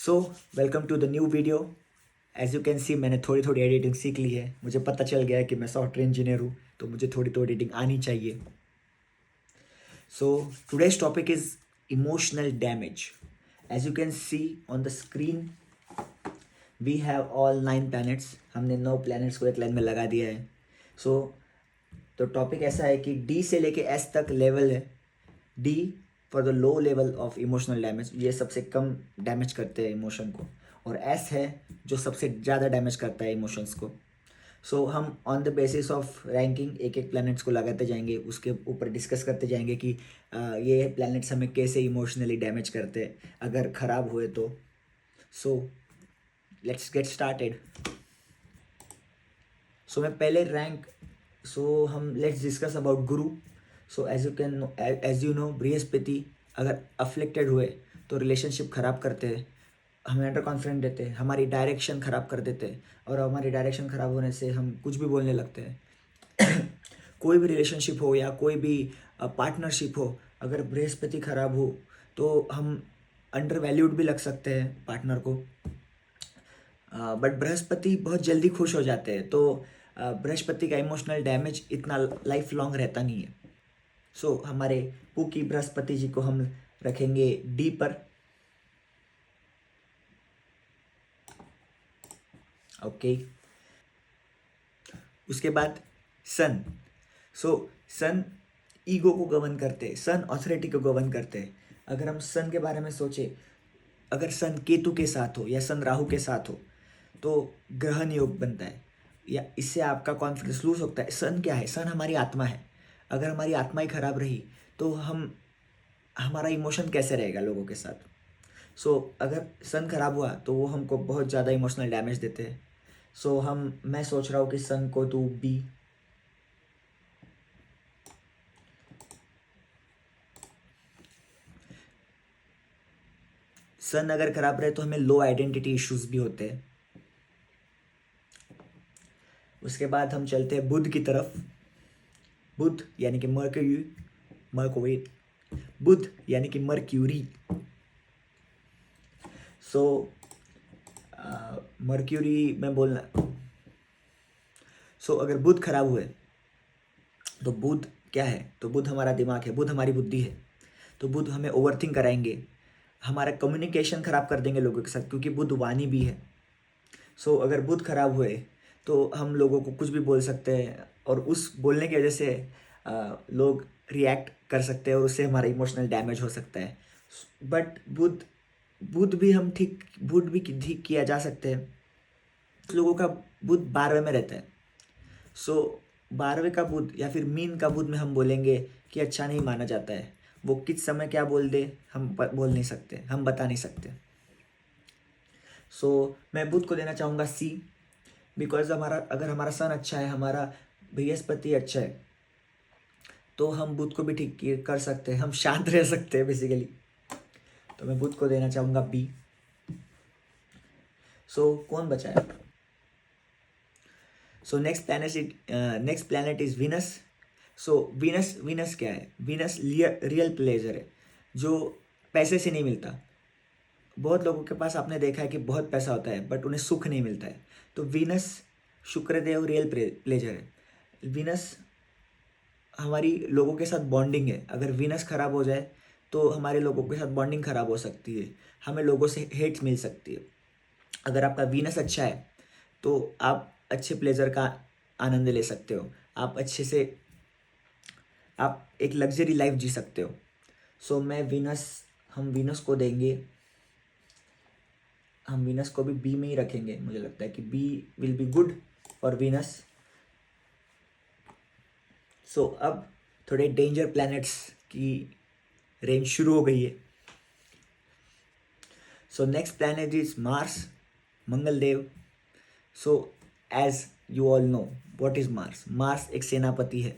So welcome to the new video. As you can see मैंने थोड़ी थोड़ी editing सीख ली है। मुझे पता चल गया है कि मैं सॉफ्टवेयर इंजीनियर हूँ, तो मुझे थोड़ी तो एडिटिंग आनी चाहिए। So today's topic is emotional damage. As you can see on the screen we have all 9 planets. हमने 9 प्लैनेट्स को एक लाइन में लगा दिया है। तो टॉपिक ऐसा है कि डी से लेके एस तक लेवल है। D for the low level of emotional damage, ये सबसे कम डैमेज करते हैं इमोशन को, और एस है जो सबसे ज़्यादा डैमेज करता है इमोशंस को। सो हम on the basis of ranking एक एक प्लैनेट्स को लगाते जाएंगे, उसके ऊपर डिस्कस करते जाएंगे कि ये प्लैनेट्स हमें कैसे इमोशनली डैमेज करते हैं अगर ख़राब हुए तो। So let's get started. So मैं पहले रैंक हम let's discuss about Guru. So as you know Brihaspati अगर अफ्लिक्टेड हुए तो रिलेशनशिप ख़राब करते हैं, हमें अंडर कॉन्फिडेंट देते हैं, हमारी डायरेक्शन ख़राब कर देते हैं, और हमारी डायरेक्शन ख़राब होने से हम कुछ भी बोलने लगते हैं। कोई भी रिलेशनशिप हो या कोई भी पार्टनरशिप हो, अगर बृहस्पति ख़राब हो तो हम अंडर वैल्यूड भी लग सकते हैं पार्टनर को। बट बृहस्पति बहुत जल्दी खुश हो जाते हैं, तो बृहस्पति का इमोशनल डैमेज इतना लाइफ लॉन्ग रहता नहीं है। सो हमारे पुकी बृहस्पति जी को हम रखेंगे डी पर। ओके उसके बाद सन। सन ईगो को गवर्न करते हैं, सन ऑथोरिटी को गवर्न करते हैं। अगर हम सन के बारे में सोचे, अगर सन केतु के साथ हो या सन राहु के साथ हो तो ग्रहण योग बनता है, या इससे आपका कॉन्फिडेंस लूज होता है। सन क्या है? सन हमारी आत्मा है। अगर हमारी आत्मा ही खराब रही तो हमारा इमोशन कैसे रहेगा लोगों के साथ। अगर सन खराब हुआ तो वो हमको बहुत ज़्यादा इमोशनल डैमेज देते हैं। मैं सोच रहा हूँ कि सन को तू बी। सन अगर खराब रहे तो हमें लो आइडेंटिटी इश्यूज भी होते हैं। उसके बाद हम चलते हैं बुध की तरफ। बुध यानी कि मर्क्यूरी बुध यानी कि मर्क्यूरी। मर्क्यूरी में बोलना। अगर बुध खराब हुए तो बुध क्या है? तो बुध हमारा दिमाग है, बुध हमारी बुद्धि है। तो बुध हमें ओवरथिंक कराएंगे, हमारा कम्युनिकेशन खराब कर देंगे लोगों के साथ, क्योंकि बुध वाणी भी है। अगर बुध खराब हुए तो हम लोगों को कुछ भी बोल सकते हैं, और उस बोलने की वजह से लोग रिएक्ट कर सकते हैं, और उससे हमारा इमोशनल डैमेज हो सकता है। बट बुध भी ठीक किया जा सकते हैं। लोगों का बुध 12वें में रहता है। 12वें का बुध या फिर मीन का बुध में हम बोलेंगे कि अच्छा नहीं माना जाता है। वो किस समय क्या बोल दे हम बोल नहीं सकते, हम बता नहीं सकते। मैं बुध को देना चाहूँगा सी, बिकॉज अगर हमारा सन अच्छा है, हमारा बृहस्पति अच्छा है, तो हम बुध को भी ठीक कर सकते हैं, हम शांत रह सकते हैं बेसिकली। तो मैं बुध को देना चाहूँगा बी। कौन बचा है? Next planet is Venus. Venus क्या है? वीनस रियल प्लेजर है, जो पैसे से नहीं मिलता। बहुत लोगों के पास आपने देखा है कि बहुत पैसा होता है बट उन्हें सुख नहीं मिलता है। तो वीनस शुक्रदेव रियल प्लेजर है। वीनस हमारी लोगों के साथ बॉन्डिंग है। अगर वीनस खराब हो जाए तो हमारे लोगों के साथ बॉन्डिंग खराब हो सकती है, हमें लोगों से हेट मिल सकती है। अगर आपका वीनस अच्छा है तो आप अच्छे प्लेजर का आनंद ले सकते हो, आप अच्छे से आप एक लग्जरी लाइफ जी सकते हो। हम वीनस को देंगे, हम वीनस को भी बी में ही रखेंगे। मुझे लगता है कि be will be good for Venus. अब थोड़े डेंजर प्लैनेट्स की रेंज शुरू हो गई है। Next planet is Mars, Mangal Dev. As you all know what is Mars. Mars एक सेनापति है।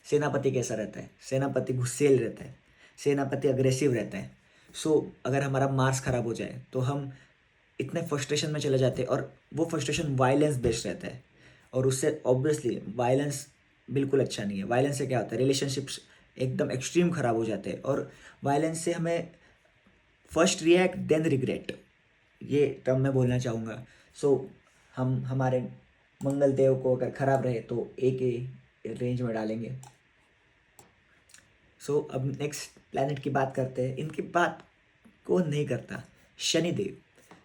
सेनापति कैसा रहता है? सेनापति गुस्सेल रहता है, सेनापति अग्रेसिव रहता है। अगर हमारा मार्स खराब हो जाए तो हम इतने फ्रस्ट्रेशन में चले जाते हैं, और वो फ्रस्ट्रेशन वायलेंस बेस्ड रहता है, और उससे ऑब्वियसली वायलेंस बिल्कुल अच्छा नहीं है। वायलेंस से क्या होता है? रिलेशनशिप्स एकदम एक्सट्रीम ख़राब हो जाते हैं, और वायलेंस से हमें फर्स्ट रिएक्ट देन रिग्रेट। ये टर्म मैं बोलना चाहूँगा। सो हम हमारे मंगल देव को अगर ख़राब रहे तो ए के रेंज में डालेंगे। सो अब नेक्स्ट प्लैनेट की बात करते हैं। इनकी बात कौन नहीं करता, शनिदेव।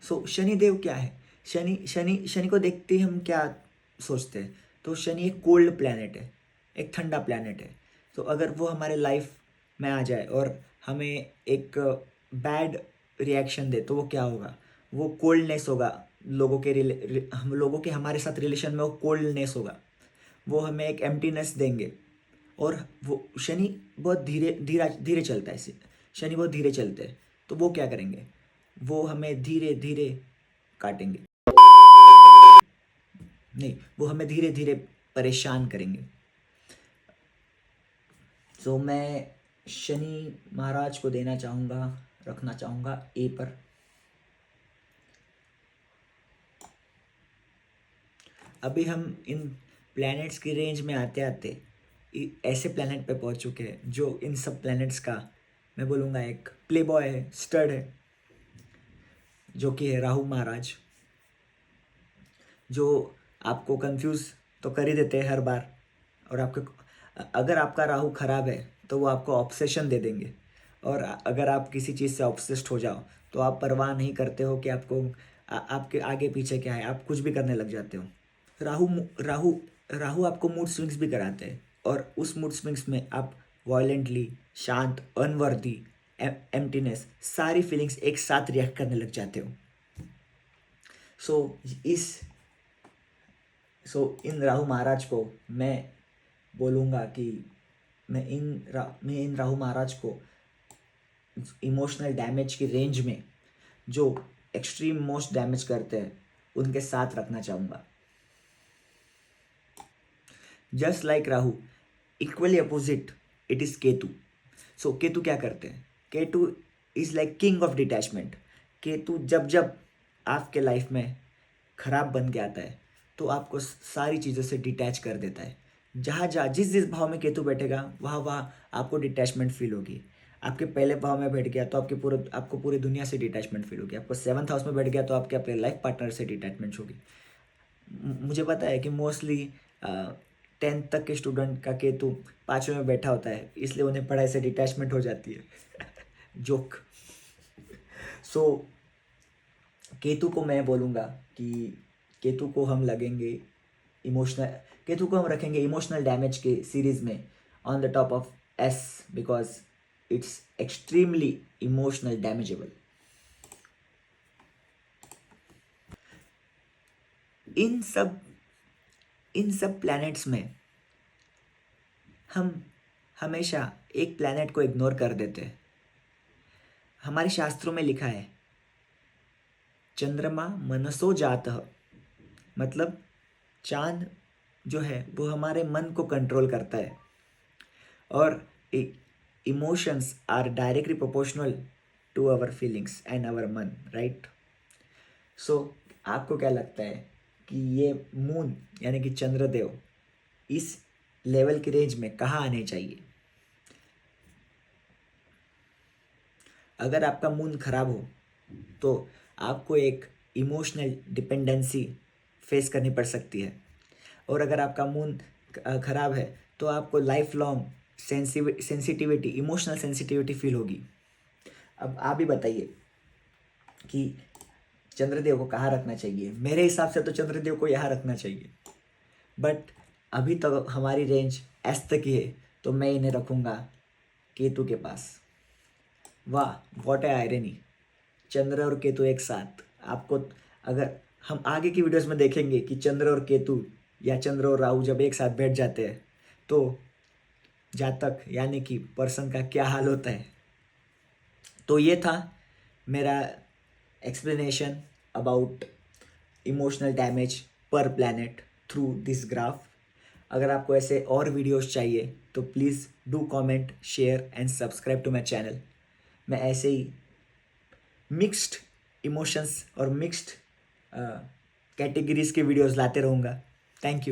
सो शनिदेव क्या है? शनि शनि शनि को देखते ही हम क्या सोचते हैं? तो शनि एक कोल्ड प्लैनेट है, एक ठंडा प्लैनेट है। तो अगर वो हमारे लाइफ में आ जाए और हमें एक बैड रिएक्शन दे तो वो क्या होगा? वो कोल्डनेस होगा। हम लोगों के हमारे साथ रिलेशन में वो कोल्डनेस होगा। वो हमें एक एम्प्टीनेस देंगे। और वो शनि बहुत धीरे चलता है। शनि बहुत धीरे चलते हैं। तो वो क्या करेंगे? वो हमें धीरे धीरे काटेंगे, नहीं, वो हमें धीरे धीरे परेशान करेंगे। तो मैं शनि महाराज को देना चाहूँगा, रखना चाहूँगा ए पर। अभी हम इन प्लैनेट्स की रेंज में आते आते ऐसे प्लैनेट पे पहुंच चुके हैं जो इन सब प्लैनेट्स का मैं बोलूँगा एक प्ले बॉय है, स्टड है, जो कि है राहु महाराज, जो आपको कंफ्यूज तो कर ही देते हैं हर बार। और आपके अगर आपका राहु खराब है तो वो आपको ऑब्सेशन दे देंगे। और अगर आप किसी चीज़ से ऑब्सेस्ड हो जाओ तो आप परवाह नहीं करते हो कि आपके आगे पीछे क्या है, आप कुछ भी करने लग जाते हो। राहु राहु राहु आपको मूड स्विंग्स भी कराते हैं। और उस मूड स्विंग्स में आप वायलेंटली, शांत, अनवर्दी, एम्प्टीनेस, सारी फीलिंग्स एक साथ रिएक्ट करने लग जाते हो। सो इस इन राहु महाराज को मैं बोलूँगा कि मैं इन राहु महाराज को इमोशनल डैमेज की रेंज में जो एक्सट्रीम मोस्ट डैमेज करते हैं उनके साथ रखना चाहूँगा। Just like Rahu, equally opposite it is Ketu. So Ketu क्या करते हैं? Ketu is like king of detachment. Ketu जब जब आपके लाइफ में खराब बन के आता है तो आपको सारी चीज़ों से डिटैच कर देता है। जहाँ जहाँ जिस भाव में केतु बैठेगा वहाँ वहाँ आपको डिटैचमेंट फील होगी। आपके पहले भाव में बैठ गया तो आपको पूरी दुनिया से डिटैचमेंट फील होगी। आपको 7th हाउस में बैठ गया तो आपके अपने लाइफ पार्टनर से डिटैचमेंट होगी। मुझे पता है कि मोस्टली 10th तक के स्टूडेंट का केतु 5वें में बैठा होता है, इसलिए उन्हें पढ़ाई से डिटैचमेंट हो जाती है। जोक। सो केतु को मैं बोलूँगा कि केतु को हम रखेंगे इमोशनल डैमेज के सीरीज में on the top of ace, because it's extremely emotional damageable. इन सब प्लैनेट्स में हम हमेशा एक प्लैनेट को इग्नोर कर देते हैं। हमारे शास्त्रों में लिखा है चंद्रमा मनसो जातः, मतलब चांद जो है वो हमारे मन को कंट्रोल करता है। और emotions are directly proportional to our feelings and our मन, राइट? सो आपको क्या लगता है कि ये मून यानी कि चंद्रदेव इस लेवल की रेंज में कहाँ आने चाहिए? अगर आपका मून खराब हो तो आपको एक इमोशनल डिपेंडेंसी फेस करनी पड़ सकती है। और अगर आपका मून खराब है तो आपको life long sensitivity, emotional sensitivity feel होगी। अब आप ही बताइए कि चंद्रदेव को कहाँ रखना चाहिए? मेरे हिसाब से तो चंद्रदेव को यहाँ रखना चाहिए, बट अभी तक तो हमारी रेंज एस तक ही है, तो मैं इन्हें रखूँगा केतु के पास। वाह, व्हाट ए आयरनी! चंद्र और केतु एक साथ। आपको अगर हम आगे की वीडियोस में देखेंगे कि चंद्र और केतु या चंद्र और राहु जब एक साथ बैठ जाते हैं तो जातक यानी कि पर्सन का क्या हाल होता है। तो ये था मेरा एक्सप्लेनेशन अबाउट इमोशनल डैमेज पर प्लैनेट थ्रू दिस ग्राफ। अगर आपको ऐसे और वीडियोस चाहिए तो please do comment, share and subscribe to my channel. मैं ऐसे ही मिक्स्ड इमोशंस और मिक्स्ड कैटेगरीज के वीडियोस लाते रहूँगा। Thank you.